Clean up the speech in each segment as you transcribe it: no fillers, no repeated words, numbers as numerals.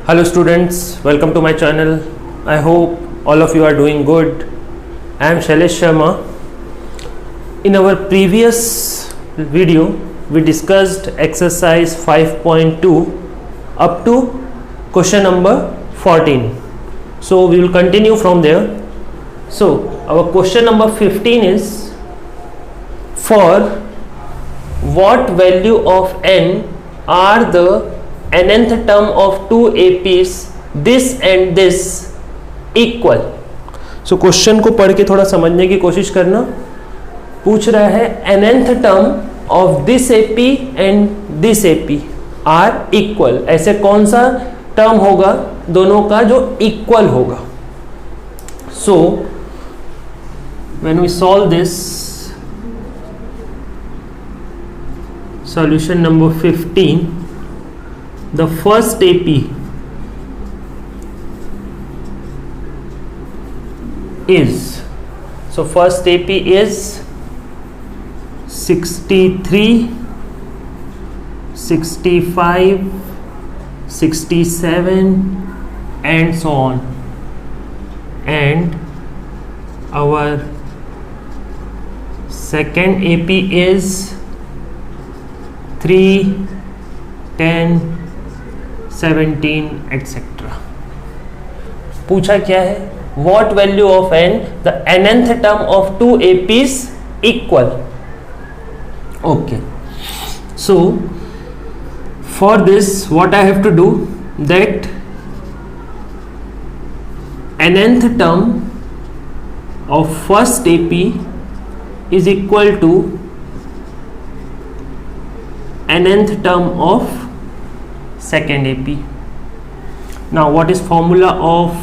Hello students, welcome to my channel. I hope all of you are doing good. I am Shailesh Sharma. In our previous video, we discussed exercise 5.2 up to question number 14. So we will continue from there. So our question number 15 is, for what value of n are the nth term of two APs this and this equal? So question को पढ़ के थोड़ा समझने की कोशिश करना. पूछ रहा है nth term of this AP and this AP are equal. ऐसे कौन सा टर्म होगा दोनों का जो इक्वल होगा? So when we solve this, solution number 15, the first AP is, so first AP is 63, 65, 67 and so on, and our second AP is 3, 10, 17 etc. पूछा क्या है? What value of n, the nth term of two APs equal? Okay. So for this, what I have to do, that nth term of first AP is equal to nth term of second AP. Now what is formula of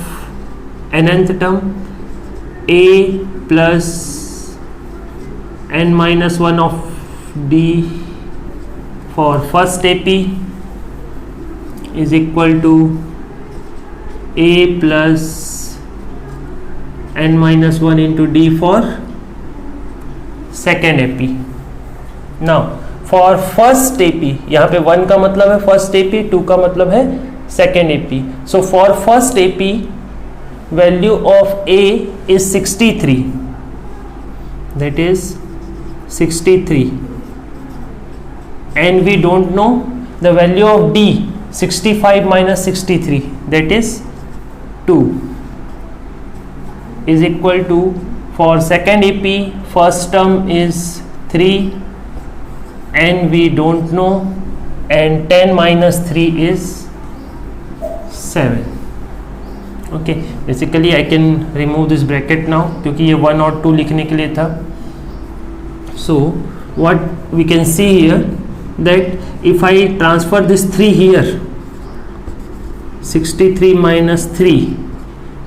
nth term? A plus n minus 1 of d for first AP is equal to A plus n minus 1 into d for second AP. Now for first AP, यहाँ पे 1 का मतलब है first AP, 2 का मतलब है second AP. So for first AP value of a is 63, that is 63, and we don't know the value of d. 65 minus 63 that is 2 is equal to, for second AP first term is 3 and we don't know, and 10 minus 3 is 7. Okay, basically I can remove this bracket now क्योंकि ये 1 और 2 लिखने के लिए था. So what we can see here, that if I transfer this 3 here, 63 minus 3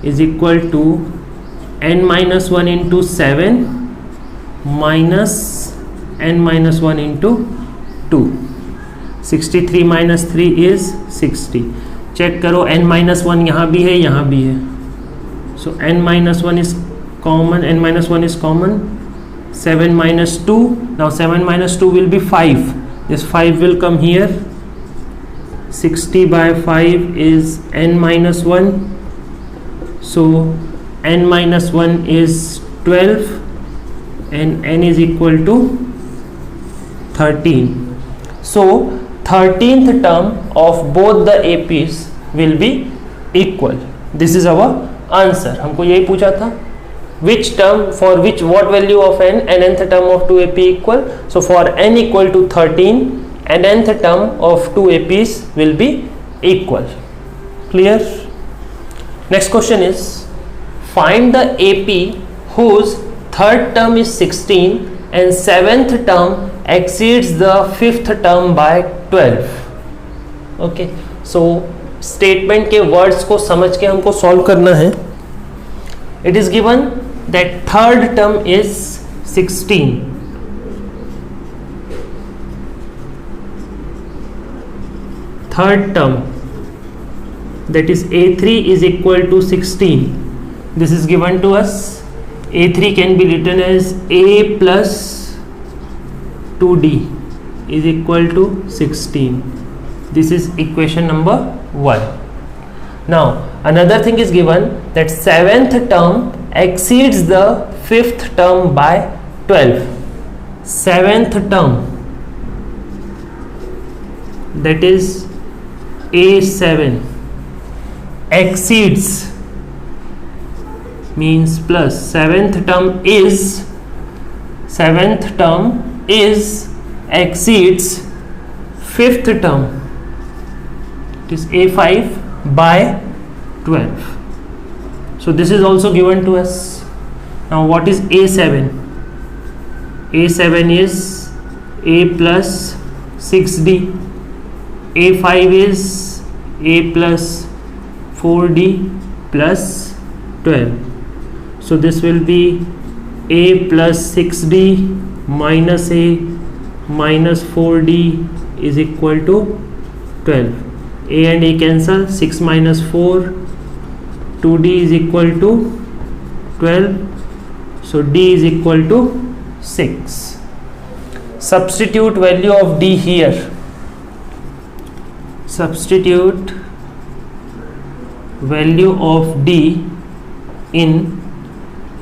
is equal to n minus 1 into 7 minus n minus 1 into 2. 63 minus 3 is 60. Check करो, n minus 1 यहाँ भी है, यहाँ भी है. So n minus 1 is common, n minus 1 is common. 7 minus 2, now 7 minus 2 will be 5. This 5 will come here. 60 by 5 is n minus 1. So n minus 1 is 12 and n is equal to 13. So 13th term of both the APs will be equal. This is our answer. हमको यही पूछा था, which term, for which, what value of n, nth term of two AP equal. So for n equal to 13, nth term of two APs will be equal. Clear? Next question is, find the AP whose third term is 16 and seventh term exceeds the fifth term by 12. Okay, so statement के words को समझ के हमको solve करना है. It is given that third term is 16. Third term, that is A3 is equal to 16. This is given to us. A3 can be written as A plus 2D is equal to 16. This is equation number 1. Now another thing is given that 7th term exceeds the 5th term by 12. 7th term, that is A7, exceeds means plus 7th term is exceeds 5th term, it is A5 by 12. So this is also given to us. Now what is A7? A7 is A plus 6D, A5 is A plus 4D plus 12. So this will be A plus 6D minus A minus 4D is equal to 12. A and A cancel, 6 minus 4, 2D is equal to 12. So D is equal to 6. Substitute value of D here. Substitute value of D in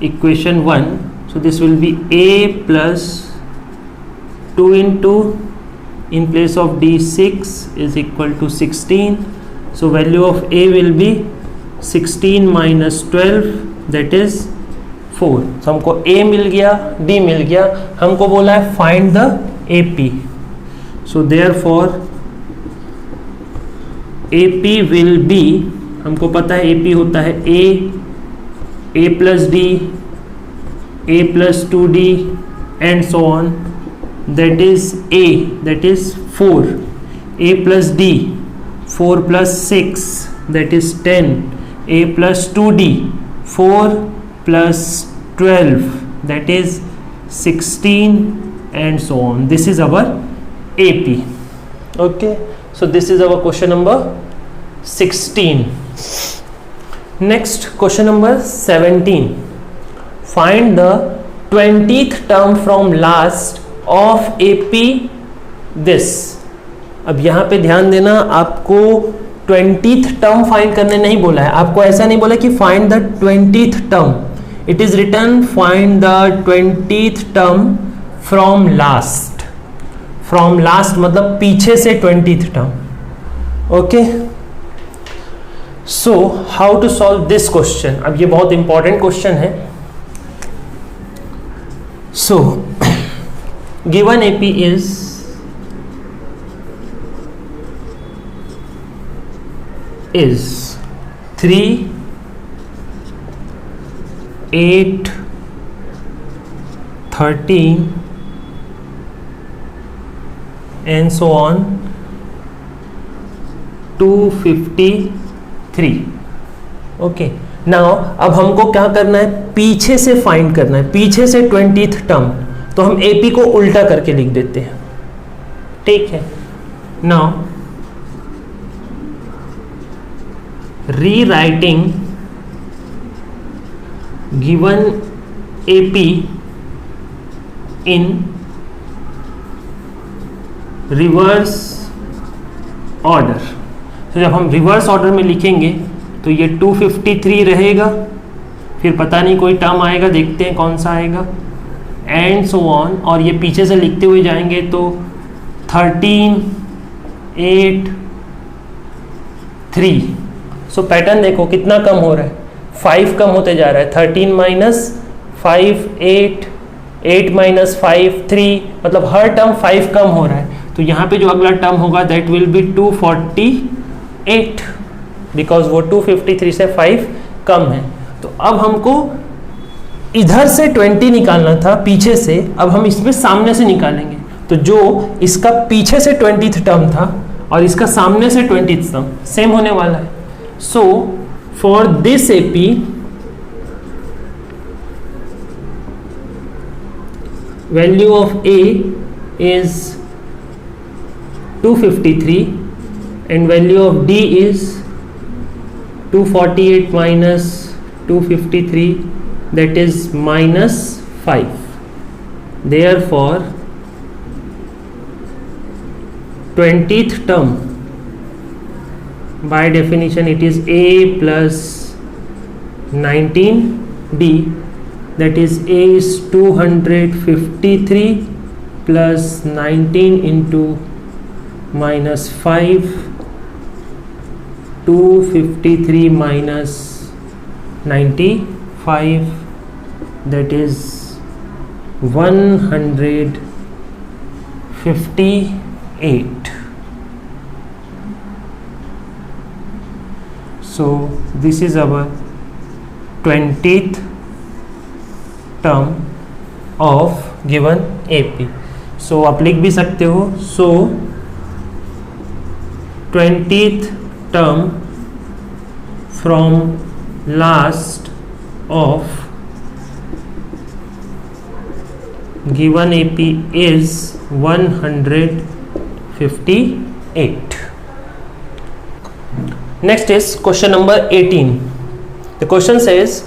equation 1. So this will be A plus 2 into, in place of D 6 is equal to 16. So value of A will be 16 minus 12, that is 4. So हमको A मिल गया, D मिल गया, हमको बोला है find the AP. So therefore AP will be, हमको पता है AP होता है A plus D, A plus 2D and so on, that is A, that is 4, A plus D, 4 plus 6, that is 10, A plus 2D, 4 plus 12, that is 16 and so on. This is our AP. Okay, so this is our question number 16. Next, question number 17. Find the 20th term from last of AP this. अब यहाँ पे ध्यान देना, आपको 20th term find करने नहीं बोला है, आपको ऐसा नहीं बोला कि find the 20th term. It is written find the 20th term from last. From last मतलब पीछे से 20th term. Okay, so how to solve this question. अब ये बहुत इंपॉर्टेंट क्वेश्चन है. So given AP is is 3, 8, 13 and so on, 253. ओके, now अब हमको क्या करना है, पीछे से फाइंड करना है, पीछे से 20th टर्म. तो हम AP को उल्टा करके लिख देते हैं. ठीक है, now rewriting given AP in reverse order. तो जब हम रिवर्स ऑर्डर में लिखेंगे तो ये 253 रहेगा, फिर पता नहीं कोई टर्म आएगा, देखते हैं कौन सा आएगा, एंड सो ऑन. और ये पीछे से लिखते हुए जाएंगे तो 13, 8, 3. सो पैटर्न देखो कितना कम हो रहा है, 5 कम होते जा रहा है. 13 माइनस 5 8, 8 माइनस 5 3, मतलब हर टर्म 5 कम हो रहा है. तो यहाँ पे जो अगला टर्म होगा दैट विल बी 248, बिकॉज वो 253 से 5 कम है. तो अब हमको इधर से 20 निकालना था पीछे से, अब हम इसमें सामने से निकालेंगे. तो जो इसका पीछे से 20th टर्म था और इसका सामने से 20th टर्म सेम होने वाला है. So for this AP, value of A is 253 and value of D is 248 minus 253, that is minus 5. Therefore 20th term by definition it is A plus 19D, that is A is 253 plus 19 into minus 5, 253 minus 95, that is 158. So this is our 20th term of given AP. So आप लिख भी सकते हो, so 20th term from last of given AP is 158. Next is question number 18. The question says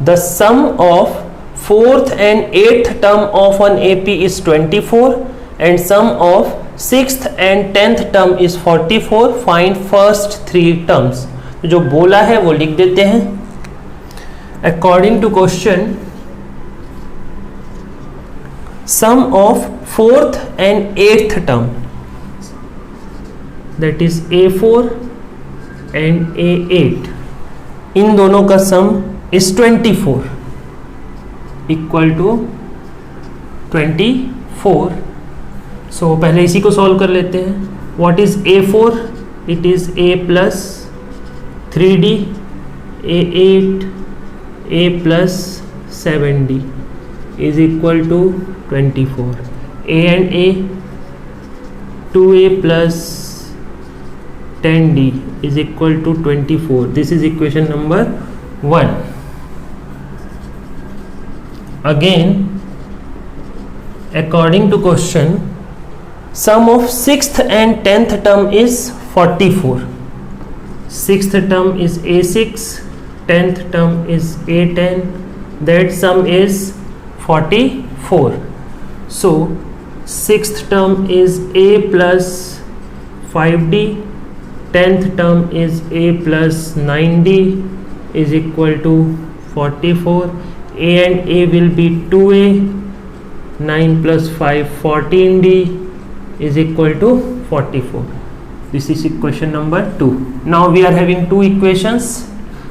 the sum of 4th and 8th term of an AP is 24 and sum of 6th and 10th term is 44. Find first 3 terms. जो बोला है वो लिख देते हैं. According to question, sum of 4th and 8th term, that is A4 and A8, इन दोनों का सम is 24 equal to 24. So पहले इसी को सॉल्व कर लेते हैं. What is A4? It is A plus 3D, A8 A plus 7D is equal to 24. A and A, 2A plus 10D is equal to 24. This is equation number 1. Again, according to question, sum of 6th and 10th term is 44. 6th term is A6, 10th term is A10. That sum is 44. So 6th term is A plus 5D, 10th term is A plus 9D is equal to 44. A and A will be 2A, 9 plus 5 14D is equal to 44. This is equation number 2. Now we are having 2 equations,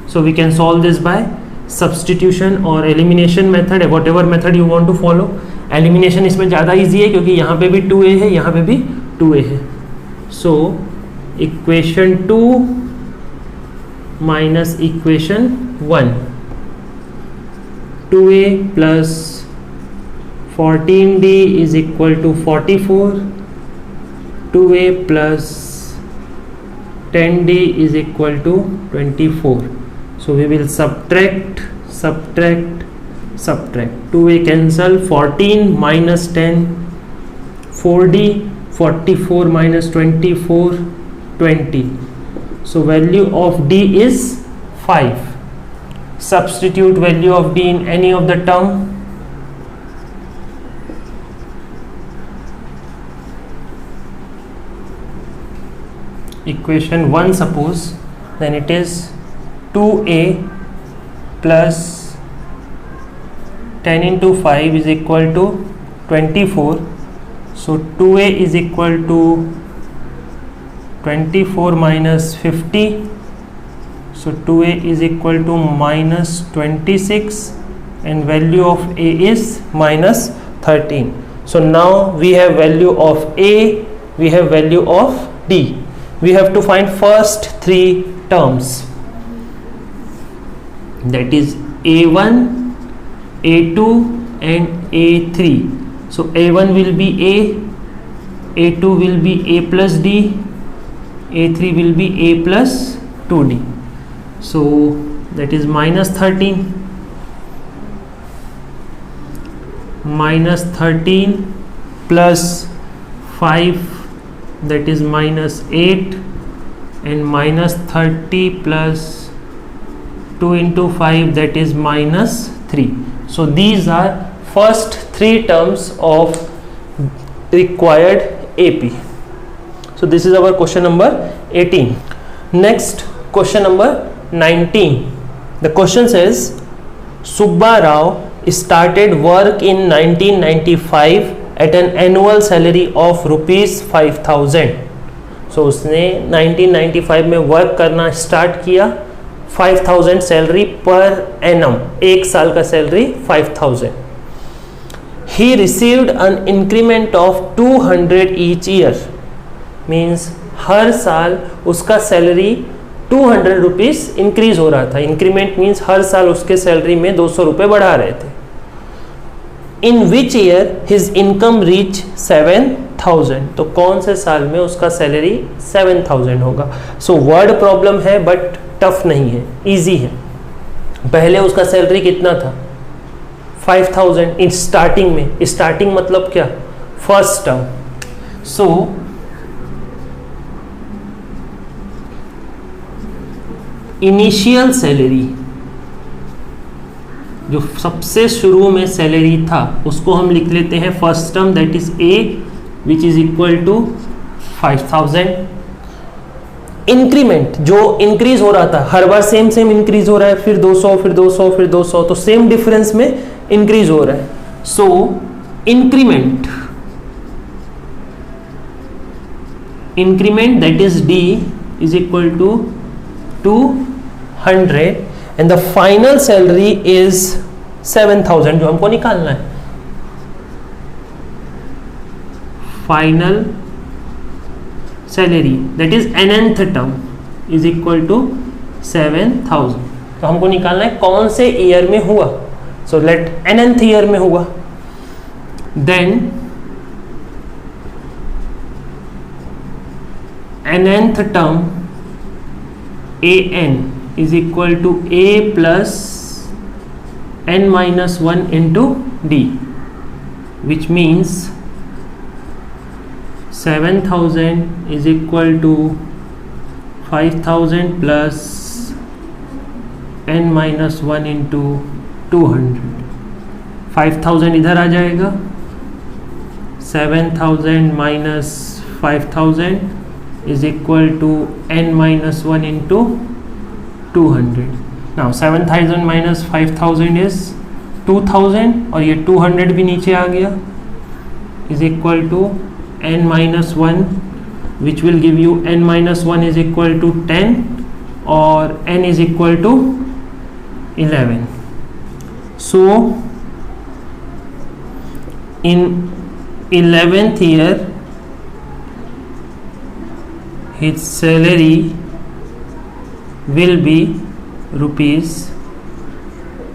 so we can solve this by substitution or elimination method, whatever method you want to follow. Elimination इसमें ज़्यादा easy है क्योंकि यहाँ पे भी 2A है, यहाँ पे भी 2A है. So equation 2 minus equation 1, 2A plus 14D is equal to 44, 2A plus 10D is equal to 24. So we will subtract. 2A cancel, 14 minus 10, 4D, 44 minus 24, 20. So value of D is 5. Substitute value of D in any of the term. Equation 1 suppose, then it is 2A plus 10 into 5 is equal to 24. So 2A is equal to 24 minus 50. So 2A is equal to minus 26 and value of A is minus 13. So now we have value of A, we have value of D. We have to find first 3 terms, that is A1, A2 and A3. So A1 will be A, A2 will be A plus D, A3 will be A plus 2D. So that is minus 13 plus 5, that is minus 8, and minus 30 plus 2 into 5, that is minus 3. So these are first 3 terms of required AP. So this is our question number 18. Next, question number 19. The question says, Subba Rao started work in 1995 at an annual salary of rupees 5,000. So उसने 1995 में work करना start किया, 5,000 salary per annum, एक साल का salary 5,000. He received an increment of 200 each year. Means हर साल उसका salary 200 rupees increase हो रहा था. इंक्रीमेंट मीन्स हर साल उसके सैलरी में 200 रुपये बढ़ा रहे थे. In which year his income reach 7,000. तो कौन से साल में उसका सैलरी 7,000 होगा. सो वर्ड प्रॉब्लम है बट टफ नहीं है, इजी है. पहले उसका सैलरी कितना था, 5,000 इन स्टार्टिंग में. स्टार्टिंग मतलब क्या, first term. So initial salary, जो सबसे शुरू में सैलरी था, उसको हम लिख लेते हैं first term, that is a, which is equal to 5,000. Increment जो इंक्रीज हो रहा था, हर बार सेम इंक्रीज हो रहा है, फिर 200 फिर 200 फिर 200, तो सेम डिफरेंस में इंक्रीज हो रहा है. So increment that is d is equal to 200 and the final salary is 7,000 जो हमको निकालना है. Final salary that is nth term is equal to 7,000. तो हमको निकालना है कौन से ईयर में हुआ. सो लेट nth ईयर में हुआ. Then nth term an is equal to a plus n minus 1 into d, which means 7,000 is equal to 5,000 plus n minus 1 into 200. 5,000 इधर आ जाएगा, 7,000 minus 5,000 is equal to n minus 1 into 200. Now 7,000 minus 5,000 is 2,000 और ये 200 भी नीचे आ गया, is equal to n minus 1, which will give you n minus 1 is equal to 10 और n is equal to 11. So in 11th year his salary will be rupees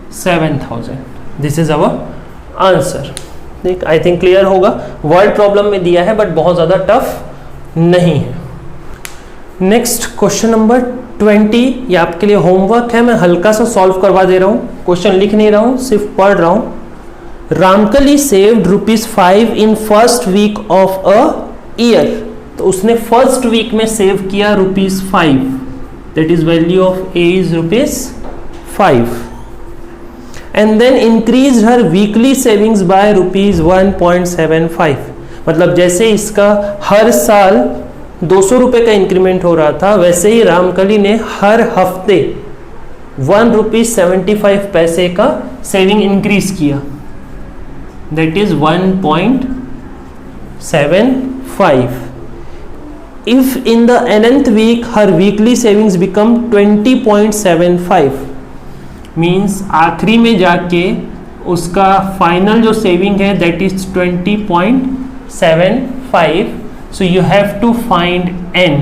7,000. This is our answer. देख, I think clear होगा. Word problem में दिया है but बहुत ज़्यादा tough नहीं है. Next question number 20. ये आपके लिए होमवर्क है, मैं हल्का सा सॉल्व करवा दे रहा हूँ. क्वेश्चन लिख नहीं रहा हूँ, सिर्फ पढ़ रहा हूँ. Ramkali saved ₹5 in first week of a year. तो उसने फर्स्ट वीक में सेव किया ₹5. That is value of a is ₹5. And then increase हर वीकली सेविंग्स बाय ₹1.75. मतलब जैसे इसका हर साल 200 रुपये का इंक्रीमेंट हो रहा था, वैसे ही रामकली ने हर हफ्ते ₹1.75 का सेविंग इंक्रीज किया. That is 1.75. If in the nth week her weekly savings become 20.75, means आखिरी में जाके उसका फाइनल जो सेविंग है that is 20.75. So you have to find n.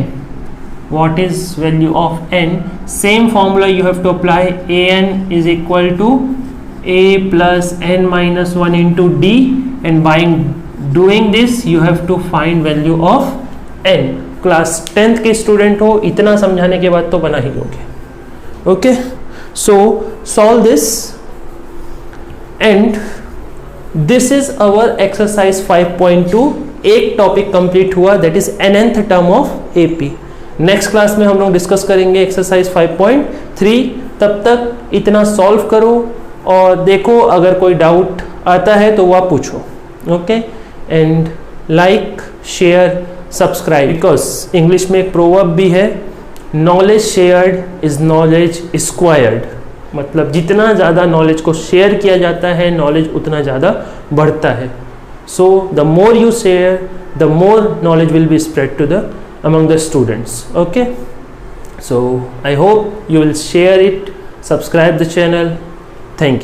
What is value of n? Same formula you have to apply. an is equal to a plus n minus 1 into d, and by doing this you have to find value of n. Class 10th के student हो, इतना समझाने के बाद तो बना ही लोगे. Okay, so solve this and this is our exercise 5.2. एक टॉपिक कंप्लीट हुआ, that is nth term of AP. Next class में हम लोग डिस्कस करेंगे एक्सरसाइज 5.3. तब तक इतना सॉल्व करो और देखो, अगर कोई डाउट आता है तो वह पूछो. Okay, and like, share, subscribe. Because English में एक प्रोवर्ब भी है, knowledge shared is knowledge squared, मतलब जितना ज़्यादा नॉलेज को शेयर किया जाता है नॉलेज उतना ज़्यादा बढ़ता है. So the more you share the more knowledge will be spread to the among the students. Okay, so I hope you will share it, subscribe the channel. Thank you.